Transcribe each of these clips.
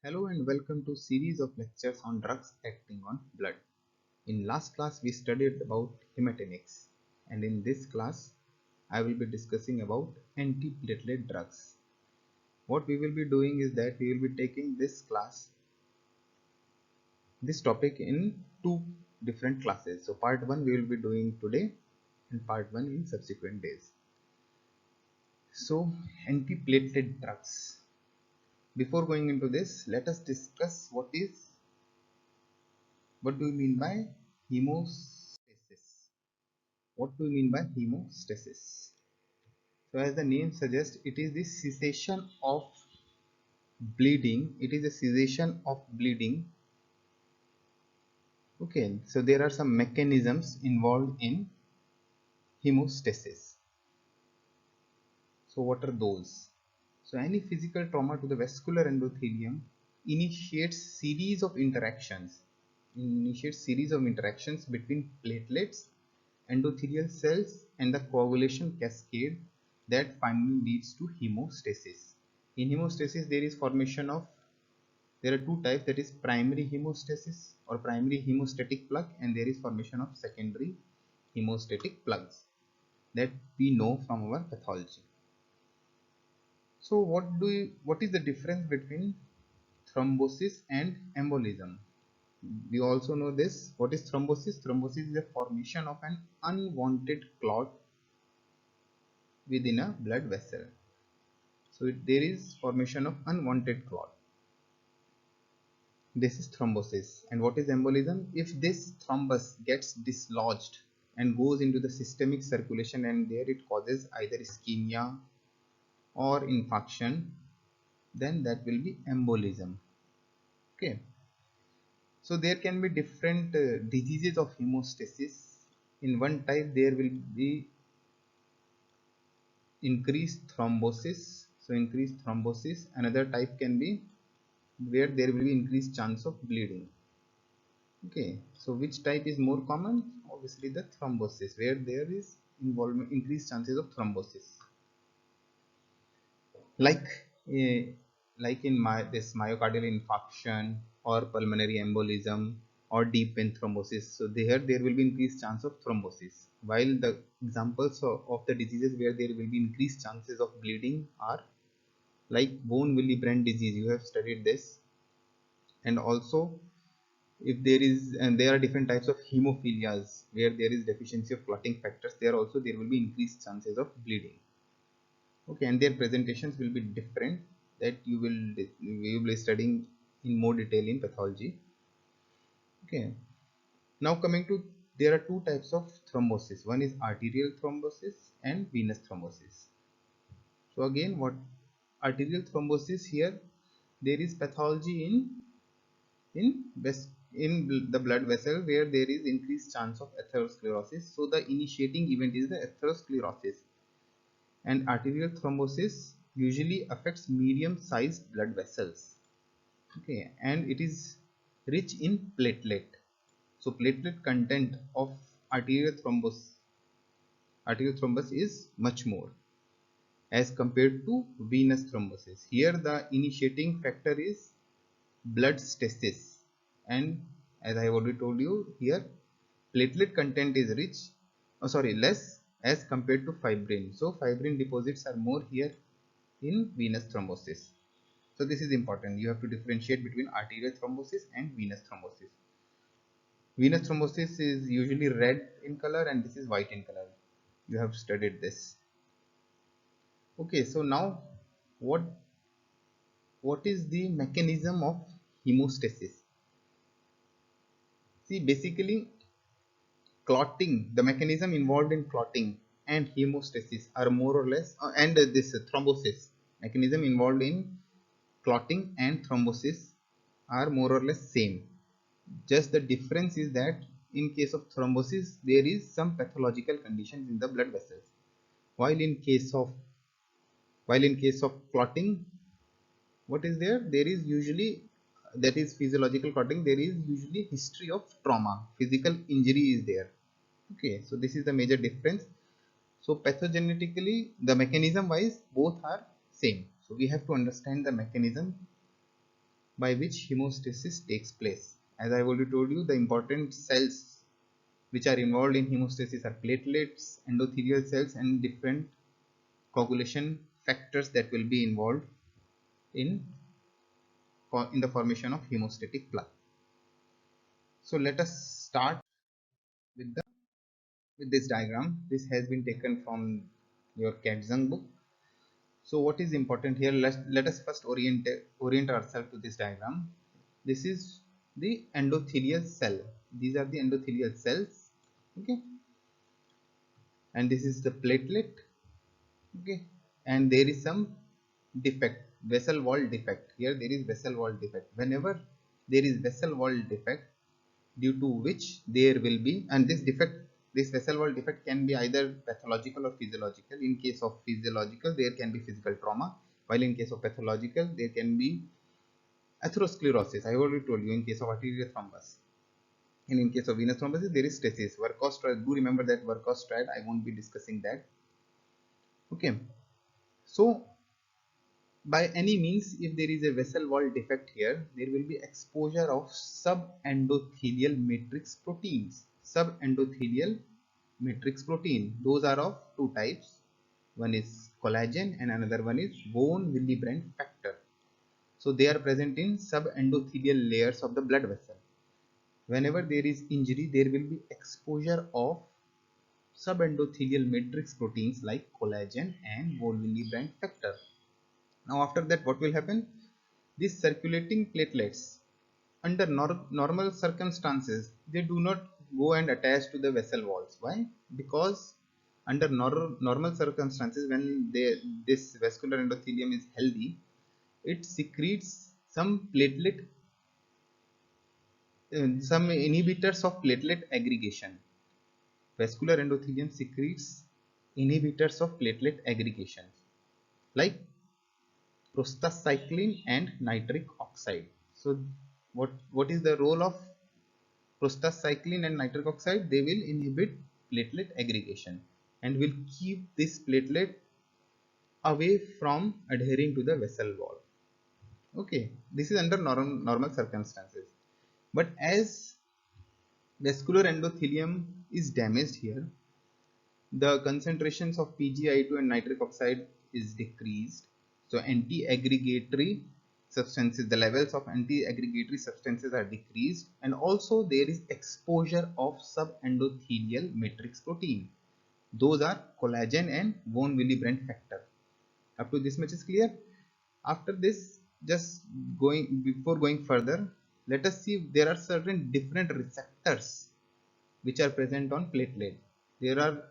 Hello and welcome to series of lectures on drugs acting on blood. In last class we studied about hematinics, and in this class I will be discussing about antiplatelet drugs. What we will be doing is that we will be taking this topic in two different classes. So part 1 we will be doing today and part 1 in subsequent days. So antiplatelet drugs. Before going into this, let us discuss what do we mean by hemostasis? What do we mean by hemostasis? So as the name suggests, it is the cessation of bleeding. It is a cessation of bleeding. Okay, so there are some mechanisms involved in hemostasis. So what are those? So any physical trauma to the vascular endothelium initiates series of interactions. Between platelets, endothelial cells, and the coagulation cascade that finally leads to hemostasis. In hemostasis, there are two types, that is primary hemostasis or primary hemostatic plug, and there is formation of secondary hemostatic plugs that we know from our pathology. So what is the difference between thrombosis and embolism? We also know this. What is thrombosis? Thrombosis is the formation of an unwanted clot within a blood vessel. So there is formation of unwanted clot. This is thrombosis. And what is embolism? If this thrombus gets dislodged and goes into the systemic circulation, and there it causes either ischemia or infarction, then that will be embolism. Okay. So there can be different diseases of hemostasis. In one type there will be increased thrombosis. So increased thrombosis. Another type can be where there will be increased chance of bleeding. Okay, so which type is more common? Obviously the thrombosis, where there is increased chances of thrombosis. Like in this myocardial infarction or pulmonary embolism or deep vein thrombosis. So there will be increased chance of thrombosis. While the examples of the diseases where there will be increased chances of bleeding are like von Willebrand disease. You have studied this. And also, if there are different types of hemophilias where there is deficiency of clotting factors, there will be increased chances of bleeding. Okay, and their presentations will be different, that you will be studying in more detail in pathology. Okay, now coming to, there are two types of thrombosis. One is arterial thrombosis and venous thrombosis. So again, what arterial thrombosis, here there is pathology in the blood vessel where there is increased chance of atherosclerosis. So the initiating event is the atherosclerosis, and arterial thrombosis usually affects medium sized blood vessels. Okay, and it is rich in platelet. So platelet content of arterial thrombus is much more as compared to venous thrombosis. Here the initiating factor is blood stasis, and as I have already told you, here platelet content is less as compared to fibrin. So fibrin deposits are more here in venous thrombosis. So this is important. You have to differentiate between arterial thrombosis and venous thrombosis. Venous thrombosis is usually red in color and this is white in color. You have studied this. Okay, so now what is the mechanism of hemostasis? See, basically clotting, the mechanism involved in clotting and hemostasis are more or less, and this thrombosis, mechanism involved in clotting and thrombosis are more or less same. Just the difference is that in case of thrombosis, there is some pathological conditions in the blood vessels, while in case of clotting, what is there? There is usually, that is physiological clotting, there is usually history of trauma, physical injury is there. Okay, so this is the major difference. So pathogenetically, the mechanism wise, both are same. So we have to understand the mechanism by which hemostasis takes place. As I already told you, the important cells which are involved in hemostasis are platelets, endothelial cells, and different coagulation factors that will be involved in the formation of hemostatic plaque. So let us start with this diagram. This has been taken from your Katzung book. So what is important here? Let us first orient ourselves to this diagram. This is the endothelial cell. These are the endothelial cells. Okay, and this is the platelet. Okay, and there is some defect, vessel wall defect. Here there is vessel wall defect. Whenever there is vessel wall defect, due to which there will be, and this vessel wall defect can be either pathological or physiological. In case of physiological, there can be physical trauma, while in case of pathological, there can be atherosclerosis. I already told you in case of arterial thrombus, and in case of venous thrombosis there is stasis. Werkhoff triad, do remember that Werkhoff triad. I won't be discussing that. Okay, so by any means, if there is a vessel wall defect here, there will be exposure of subendothelial matrix proteins. Subendothelial matrix protein, those are of two types. One is collagen and another one is von Willebrand factor. So they are present in subendothelial layers of the blood vessel. Whenever there is injury, there will be exposure of subendothelial matrix proteins like collagen and von Willebrand factor. Now after that, what will happen? These circulating platelets, under normal circumstances, they do not go and attach to the vessel walls. Why? Because under normal circumstances, when this vascular endothelium is healthy, it secretes some some inhibitors of platelet aggregation. Vascular endothelium secretes inhibitors of platelet aggregation, like prostacyclin and nitric oxide. So what is the role of prostacyclin and nitric oxide? They will inhibit platelet aggregation and will keep this platelet away from adhering to the vessel wall. Okay, this is under normal circumstances. But as vascular endothelium is damaged here, the concentrations of PgI2 and nitric oxide is decreased. So anti-aggregatory substances, the levels of anti-aggregatory substances are decreased, and also there is exposure of subendothelial matrix protein. Those are collagen and von Willebrand factor. Up to this much is clear. After this, before going further, let us see if there are certain different receptors which are present on platelet. There are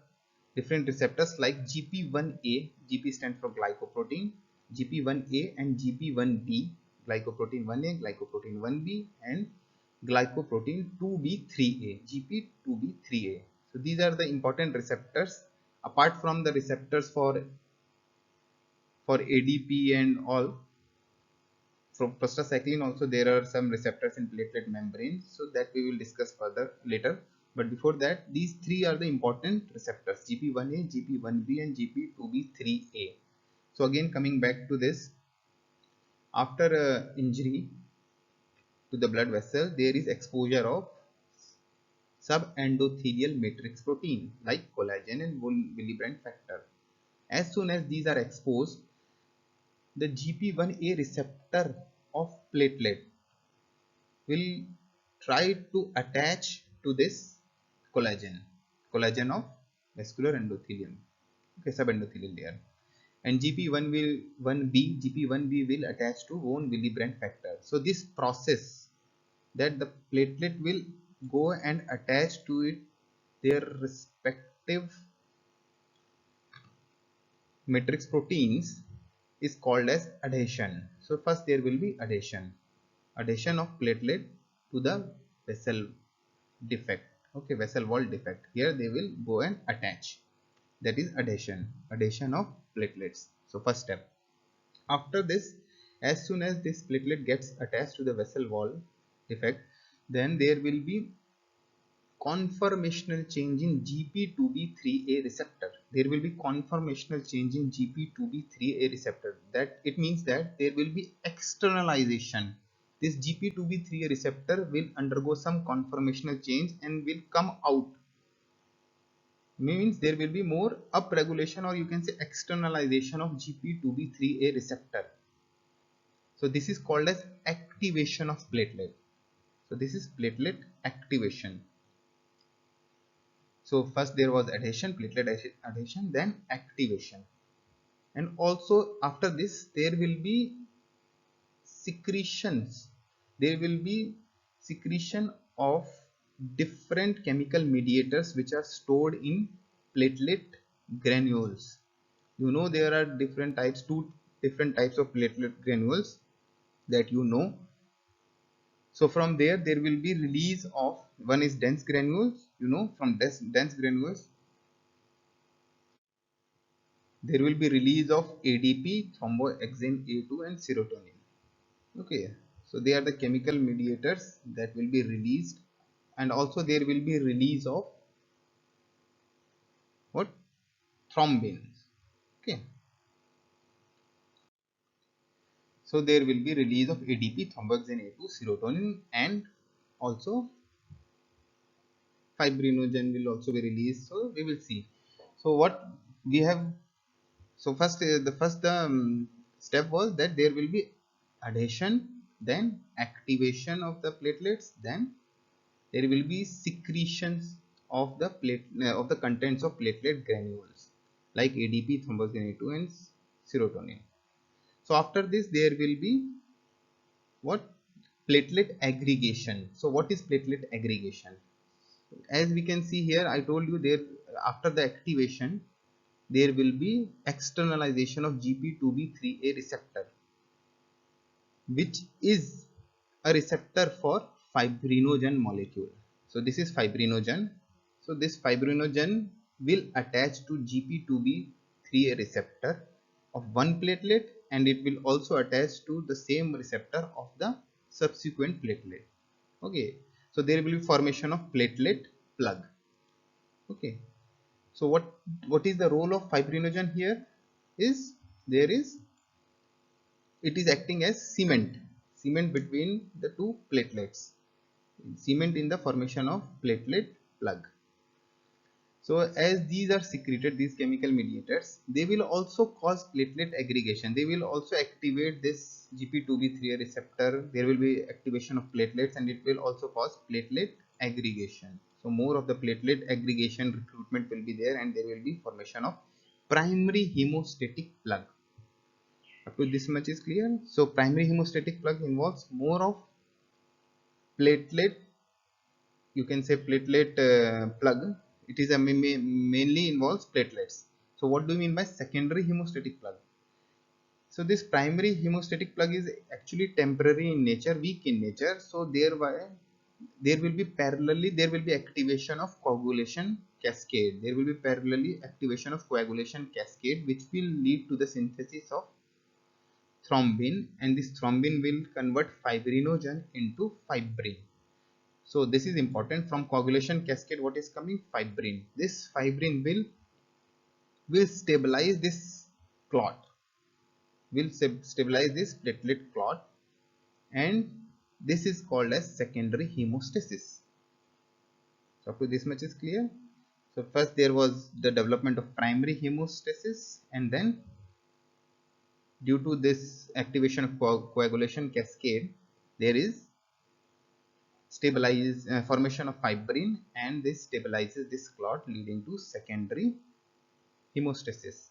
different receptors like GP1A, GP stands for glycoprotein, GP1A and GP1B, glycoprotein 1A, glycoprotein 1B, and glycoprotein 2B3A, GP2B3A. So these are the important receptors. Apart from the receptors for ADP and all, from prostacyclin also there are some receptors in platelet membrane, so that we will discuss further later. But before that, these three are the important receptors: GP1A, GP1B, and GP2B3A. So again, coming back to this, after injury to the blood vessel, there is exposure of subendothelial matrix protein like collagen and von Willebrand factor. As soon as these are exposed, the GP1A receptor of platelet will try to attach to this collagen of vascular endothelium, okay, subendothelial layer, and GP1B will attach to von Willebrand factor. So this process, that the platelet will go and attach to their respective matrix proteins, is called as adhesion. So first there will be adhesion of platelet to the vessel defect, okay, vessel wall defect. Here they will go and attach, that is adhesion of platelets. So first step. After this, as soon as this platelet gets attached to the vessel wall defect, then there will be conformational change in GP2B3A receptor. There will be conformational change in GP2B3A receptor. That it means that there will be externalization. this GP2B3A receptor will undergo some conformational change and will come out. Means there will be more upregulation, or you can say externalization of GP2B3A receptor. So this is called as activation of platelet. So this is platelet activation. So first there was adhesion, platelet adhesion, then activation. And also after this there will be secretions. There will be secretion of different chemical mediators which are stored in platelet granules. You know there are different types, two different types of platelet granules that you know. So from there will be release of, one is dense granules, you know, from dense granules there will be release of ADP, thromboxane A2 and serotonin. Okay, so they are the chemical mediators that will be released, and also there will be release of what? Thrombins. Okay, so there will be release of ADP, thromboxane A2, serotonin, and also fibrinogen will also be released. So we will see. So what we have, so first the step was that there will be adhesion, then activation of the platelets, then there will be secretions of the of the contents of platelet granules like ADP, thromboxane A2 and serotonin. So after this there will be what? Platelet aggregation. So what is platelet aggregation? As we can see here, I told you there after the activation there will be externalization of GP2B3A receptor, which is a receptor for fibrinogen molecule. So this is fibrinogen. So this fibrinogen will attach to GP2B3A receptor of one platelet, and it will also attach to the same receptor of the subsequent platelet. Okay, so there will be formation of platelet plug. Okay, so what is the role of fibrinogen here? Is there is it is acting as cement between the two platelets, cement in the formation of platelet plug. So as these are secreted, these chemical mediators, they will also cause platelet aggregation. They will also activate this GP2B3A receptor. There will be activation of platelets, and it will also cause platelet aggregation. So more of the platelet aggregation recruitment will be there, and there will be formation of primary hemostatic plug. Up to this much is clear. So primary hemostatic plug involves more of platelet, you can say platelet plug. It is a mainly involves platelets. So what do you mean by secondary hemostatic plug? So this primary hemostatic plug is actually temporary in nature, weak in nature. So thereby there will be parallelly, there will be activation of coagulation cascade. There will be parallelly activation of coagulation cascade, which will lead to the synthesis of thrombin, and this thrombin will convert fibrinogen into fibrin. So this is important. From coagulation cascade, what is coming? Fibrin. This fibrin will stabilize this clot, will stabilize this platelet clot, and this is called as secondary hemostasis. So up to this much is clear. So first there was the development of primary hemostasis, and then due to this activation of coagulation cascade, there is formation of fibrin, and this stabilizes this clot, leading to secondary hemostasis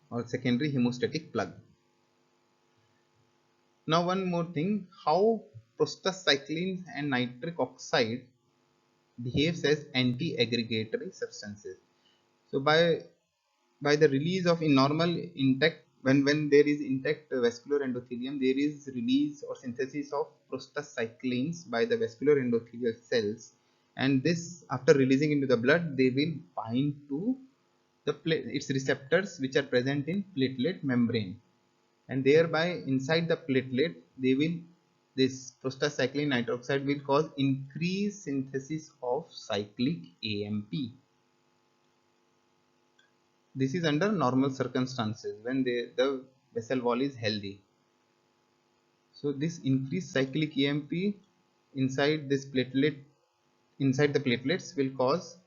or secondary hemostatic plug. Now one more thing, how prostacyclins and nitric oxide behaves as anti-aggregatory substances. So by the release of in normal intact, when there is intact vascular endothelium, there is release or synthesis of prostacyclins by the vascular endothelial cells, and this after releasing into the blood they will bind to its receptors which are present in platelet membrane, and thereby inside the platelet they will, this prostacyclin nitric oxide will cause increased synthesis of cyclic AMP. This is under normal circumstances when the vessel wall is healthy. So this increased cyclic AMP inside this platelet, inside the platelets, will cause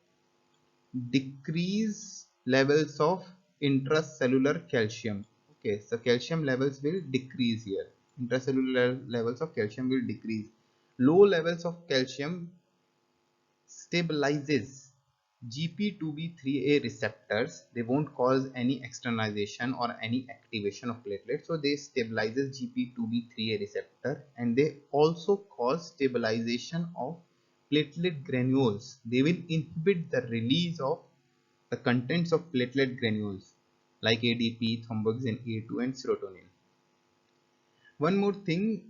decrease levels of intracellular calcium. Okay, so calcium levels will decrease here. Intracellular levels of calcium will decrease. Low levels of calcium stabilizes GP2B3A receptors. They won't cause any externalization or any activation of platelets. So they stabilizes GP2B3A receptor, and they also cause stabilization of platelet granules. They will inhibit the release of the contents of platelet granules like ADP, thromboxane A2 and serotonin. One more thing,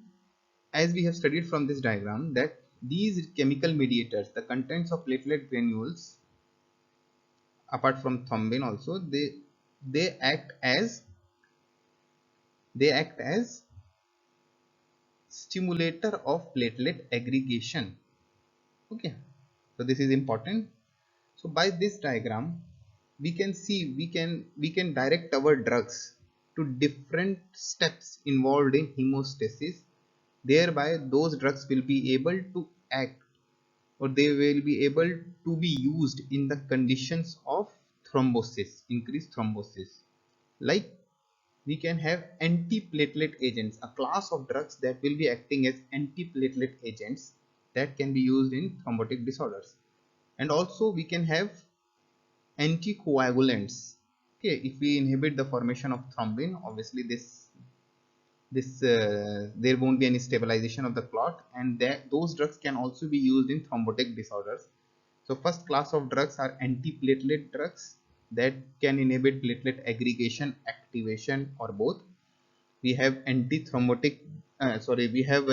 as we have studied from this diagram, that these chemical mediators, the contents of platelet granules, apart from thrombin also, they act as stimulator of platelet aggregation. Okay, so this is important. So by this diagram we can see, we can direct our drugs to different steps involved in hemostasis. Thereby those drugs will be able to act, or they will be able to be used in the conditions of thrombosis, increased thrombosis. Like we can have antiplatelet agents, a class of drugs that will be acting as antiplatelet agents that can be used in thrombotic disorders. And also we can have anticoagulants. Okay, if we inhibit the formation of thrombin, obviously there won't be any stabilization of the clot, and those drugs can also be used in thrombotic disorders. So first class of drugs are antiplatelet drugs that can inhibit platelet aggregation, activation, or both. We have we have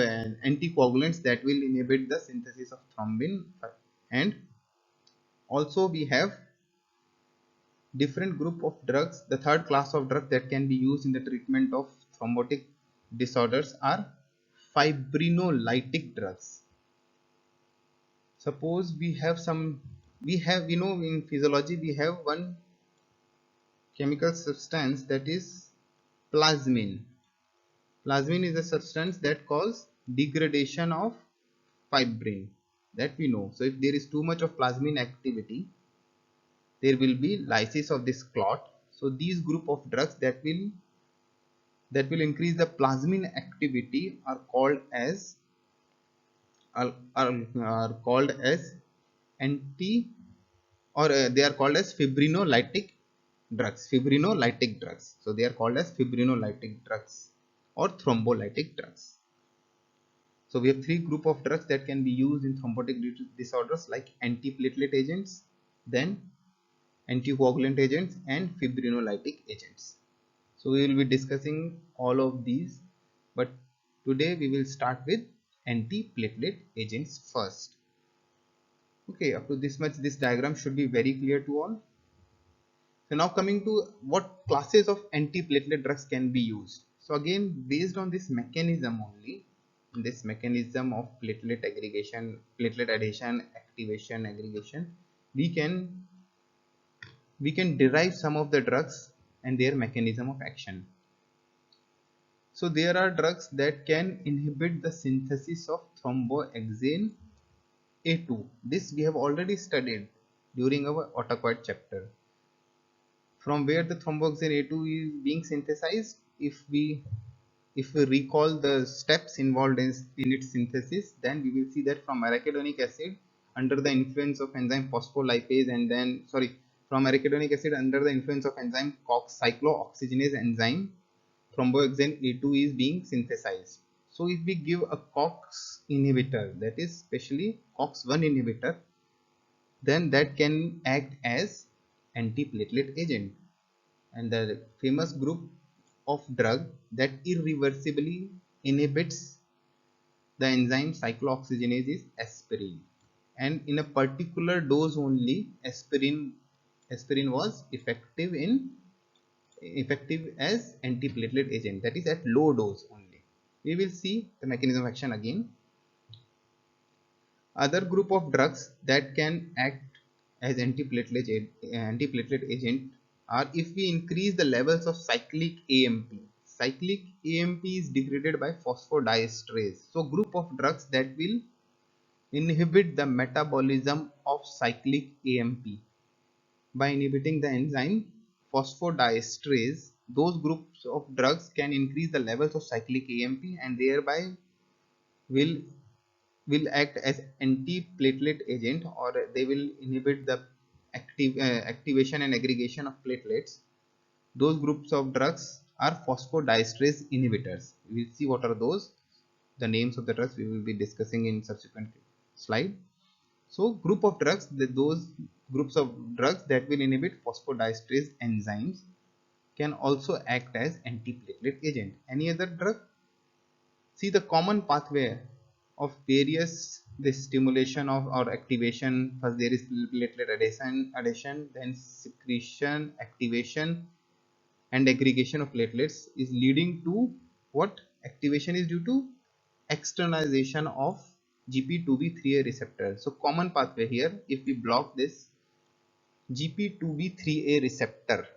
anticoagulants that will inhibit the synthesis of thrombin, and also we have different group of drugs. The third class of drugs that can be used in the treatment of thrombotic disorders are fibrinolytic drugs. Suppose we have in physiology we have one chemical substance, that is plasmin. Plasmin is a substance that causes degradation of fibrin, that we know. So if there is too much of plasmin activity, there will be lysis of this clot. So these group of drugs that will increase the plasmin activity are called as are called as anti or they are called as fibrinolytic drugs. So they are called as fibrinolytic drugs or thrombolytic drugs. So we have three group of drugs that can be used in thrombotic disorders, like antiplatelet agents, then anticoagulant agents, and fibrinolytic agents. So we will be discussing all of these, but today we will start with antiplatelet agents first. Okay, up to this much, this diagram should be very clear to all. So now coming to what classes of antiplatelet drugs can be used. So again, based on this mechanism only, this mechanism of platelet aggregation, platelet adhesion, activation, aggregation, we can derive some of the drugs and their mechanism of action. So there are drugs that can inhibit the synthesis of thromboxane A2. This we have already studied during our autocoid chapter. From where the thromboxane A2 is being synthesized, if we recall the steps involved in its synthesis, then we will see that from arachidonic acid under the influence of enzyme phospholipase, and then from arachidonic acid under the influence of enzyme COX cyclooxygenase enzyme, thromboxane A2 is being synthesized. So if we give a COX inhibitor, that is specially COX-1 inhibitor, then that can act as antiplatelet agent. And the famous group of drug that irreversibly inhibits the enzyme cyclooxygenase is aspirin, and in a particular dose only aspirin was effective as antiplatelet agent, that is at low dose only. We will see the mechanism of action again. Other group of drugs that can act as antiplatelet agent are if we increase the levels of cyclic AMP. cyclic AMP is degraded by phosphodiesterase. So group of drugs that will inhibit the metabolism of cyclic AMP. By inhibiting the enzyme phosphodiesterase, those groups of drugs can increase the levels of cyclic AMP and thereby will act as anti-platelet agent, or they will inhibit the activation and aggregation of platelets. Those groups of drugs are phosphodiesterase inhibitors. We will see what are those. The names of the drugs we will be discussing in subsequent slide. So group of drugs, those groups of drugs that will inhibit phosphodiesterase enzymes can also act as antiplatelet agent. Any other drug? See the common pathway of various this stimulation of or activation. First there is platelet adhesion, then secretion, activation and aggregation of platelets is leading to what? Activation is due to externalization of GP2B3A receptor. So common pathway here, if we block this GP2B3A receptor,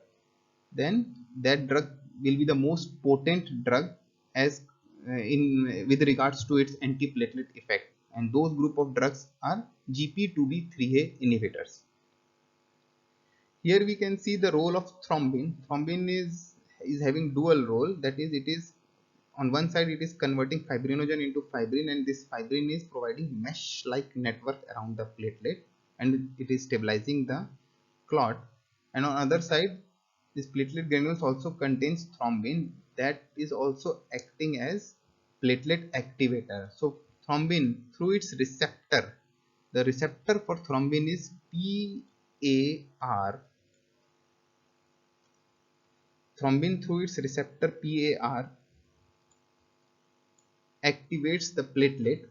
then that drug will be the most potent drug as in with regards to its antiplatelet effect, and those group of drugs are GP2B3A inhibitors. Here we can see the role of thrombin. Thrombin is having dual role, that is, it is on one side it is converting fibrinogen into fibrin, and this fibrin is providing mesh like network around the platelet and it is stabilizing the clot. And on other side, this platelet granules also contains thrombin that is also acting as platelet activator. So thrombin through its receptor, the receptor for thrombin is PAR. Thrombin through its receptor PAR activates the platelet.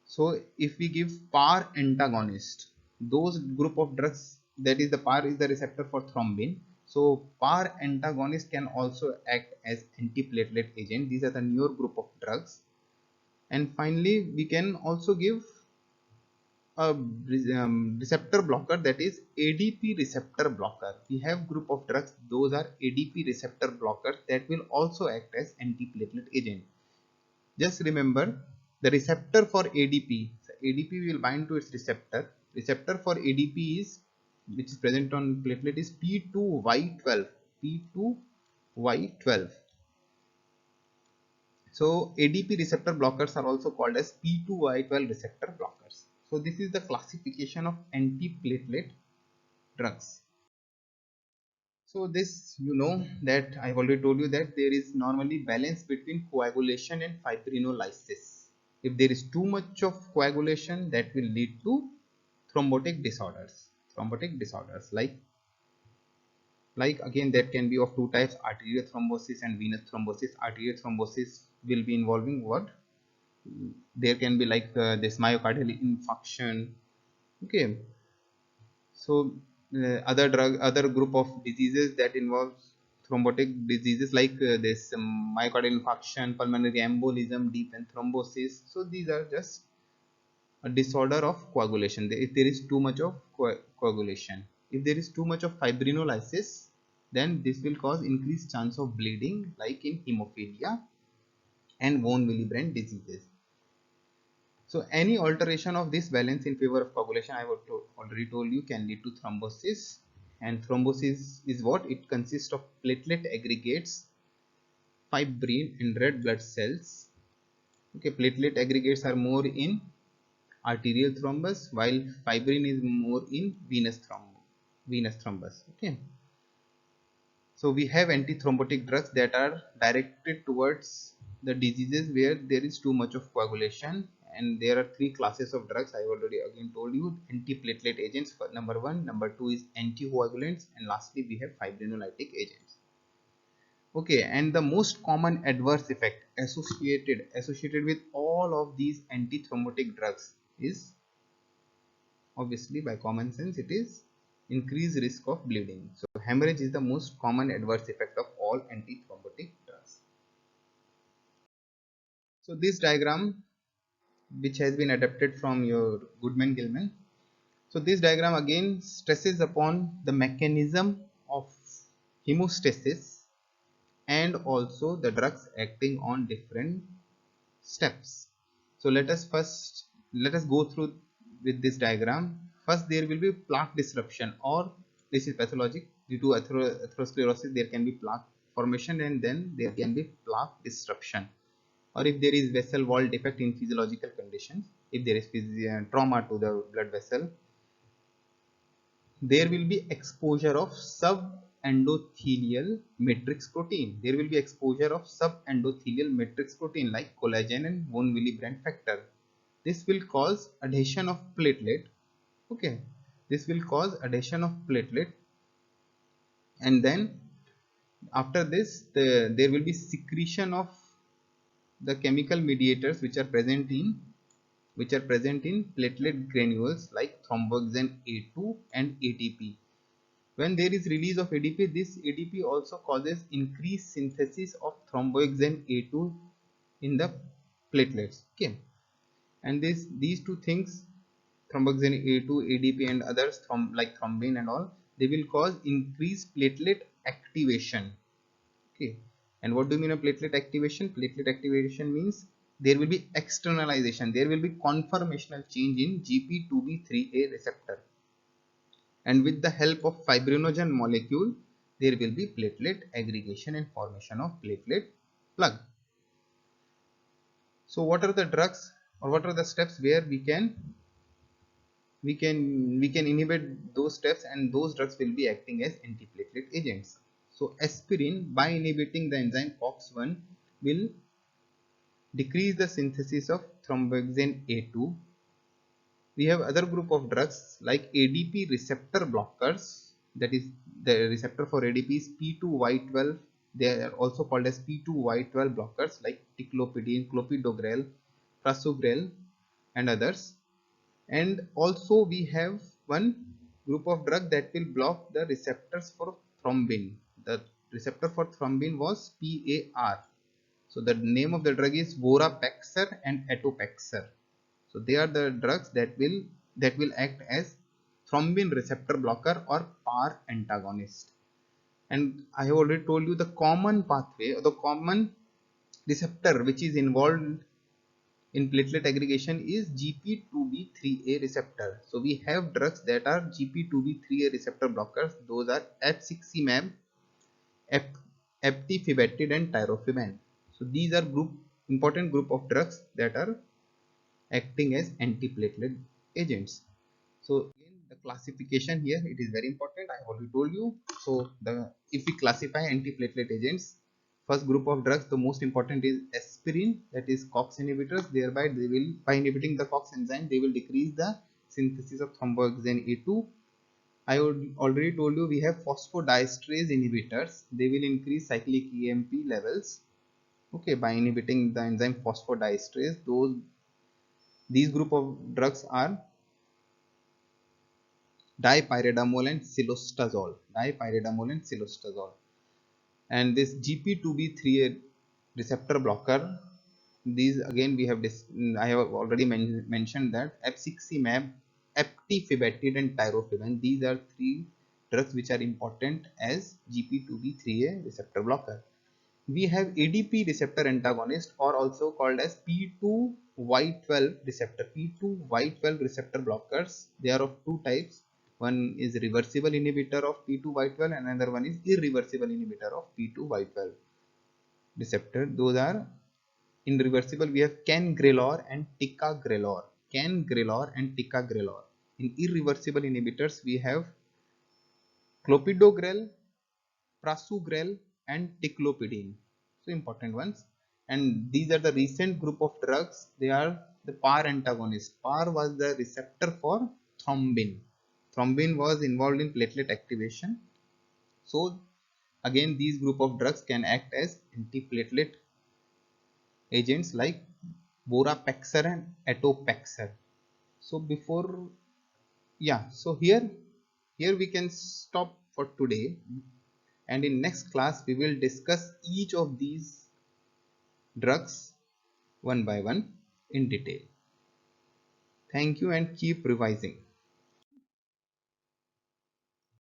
So if we give PAR antagonist, those group of drugs, that is the PAR is the receptor for thrombin. So PAR antagonist can also act as antiplatelet agent. These are the newer group of drugs. And finally, we can also give a receptor blocker, that is ADP receptor blocker. We have group of drugs, those are ADP receptor blockers that will also act as antiplatelet agent. Just remember the receptor for ADP. So ADP will bind to its receptor. Receptor for ADP is, which is present on platelet, is P2Y12. P2Y12. So ADP receptor blockers are also called as P2Y12 receptor blockers. So this is the classification of antiplatelet drugs. So this, you know, that I've already told you that there is normally balance between coagulation and fibrinolysis. If there is too much of coagulation, that will lead to thrombotic disorders. Like again, that can be of two types: arterial thrombosis and venous thrombosis. Arterial thrombosis will be involving what? There can be like this myocardial infarction. Okay, so other group of diseases that involves thrombotic diseases like this myocardial infarction, pulmonary embolism, deep vein thrombosis. So these are just a disorder of coagulation. If there is too much of coagulation, if there is too much of fibrinolysis, then this will cause increased chance of bleeding, like in hemophilia and von Willebrand diseases. So any alteration of this balance in favor of coagulation, I have already told you, can lead to thrombosis. And thrombosis is what? It consists of platelet aggregates, fibrin and red blood cells. Okay, platelet aggregates are more in arterial thrombus, while fibrin is more in venous thrombus. Okay. So we have antithrombotic drugs that are directed towards the diseases where there is too much of coagulation, and there are three classes of drugs. I already again told you: antiplatelet agents for number 1, number 2 is anticoagulants, and lastly we have fibrinolytic agents. Okay, and the most common adverse effect associated with all of these antithrombotic drugs is, obviously by common sense, it is increased risk of bleeding. So hemorrhage is the most common adverse effect of all antithrombotic drugs. So this diagram, which has been adapted from your Goodman-Gilman. So this diagram again stresses upon the mechanism of hemostasis and also the drugs acting on different steps. So let us go through with this diagram. First, there will be plaque disruption, or this is pathologic. Due to atherosclerosis there can be plaque formation, and then there can be plaque disruption. Or if there is vessel wall defect in physiological conditions, if there is trauma to the blood vessel, there will be exposure of subendothelial matrix protein. There will be exposure of subendothelial matrix protein like collagen and von Willebrand factor. This will cause adhesion of platelet. Okay, this will cause adhesion of platelet, and then after this, there will be secretion of the chemical mediators which are present in platelet granules like thromboxane A2 and ATP. When there is release of ADP, this ADP also causes increased synthesis of thromboxane A2 in the platelets. Okay, and these two things, thromboxane A2, ADP, and others like thrombin and all, they will cause increased platelet activation. Okay, and what do you mean of platelet activation? Platelet activation means there will be externalization, there will be conformational change in GP2B3A receptor, and with the help of fibrinogen molecule there will be platelet aggregation and formation of platelet plug. So what are the drugs, or what are the steps where we can inhibit those steps, and those drugs will be acting as antiplatelet agents. So aspirin, by inhibiting the enzyme COX-1, will decrease the synthesis of thromboxane A2. We have other group of drugs like ADP receptor blockers, that is the receptor for ADP is P2Y12. They are also called as P2Y12 blockers like ticlopidine, clopidogrel, prasugrel, and others. And also we have one group of drug that will block the receptors for thrombin. The receptor for thrombin was PAR. So the name of the drug is Vorapaxar and Atopaxar. So they are the drugs that will act as thrombin receptor blocker or PAR antagonist. And I have already told you the common pathway, or the common receptor which is involved in platelet aggregation is GP2B3A receptor. So we have drugs that are GP2B3A receptor blockers. Those are F6CMAB, Eptifibatide, and Tirofiban. So these are important group of drugs that are acting as antiplatelet agents. So again, the classification here, it is very important. I have already told you. So if we classify antiplatelet agents, first group of drugs, the most important is aspirin, that is COX inhibitors. Thereby they will, by inhibiting the COX enzyme, they will decrease the synthesis of thromboxane A2. I would already told you we have phosphodiesterase inhibitors. They will increase cyclic EMP levels. Okay, by inhibiting the enzyme phosphodiesterase. These group of drugs are dipyridamole and cilostazol. And this GP2B3 receptor blocker, these again we have I have already mentioned that F6CMAB, Eptifibatide, and Tirofiban. These are three drugs which are important as GP2B3A receptor blocker. We have ADP receptor antagonist, or also called as P2Y12 receptor. P2Y12 receptor blockers, they are of two types. One is reversible inhibitor of P2Y12 and another one is irreversible inhibitor of P2Y12 receptor. Those are, in reversible we have cangrelor and ticagrelor. In irreversible inhibitors we have clopidogrel, prasugrel, and ticlopidine. So important ones. And these are the recent group of drugs. They are the PAR antagonist. PAR was the receptor for thrombin. Thrombin was involved in platelet activation. So again, these group of drugs can act as antiplatelet agents like Vorapaxar and Atopaxar. So here we can stop for today, and in next class we will discuss each of these drugs one by one in detail. Thank you, and keep revising.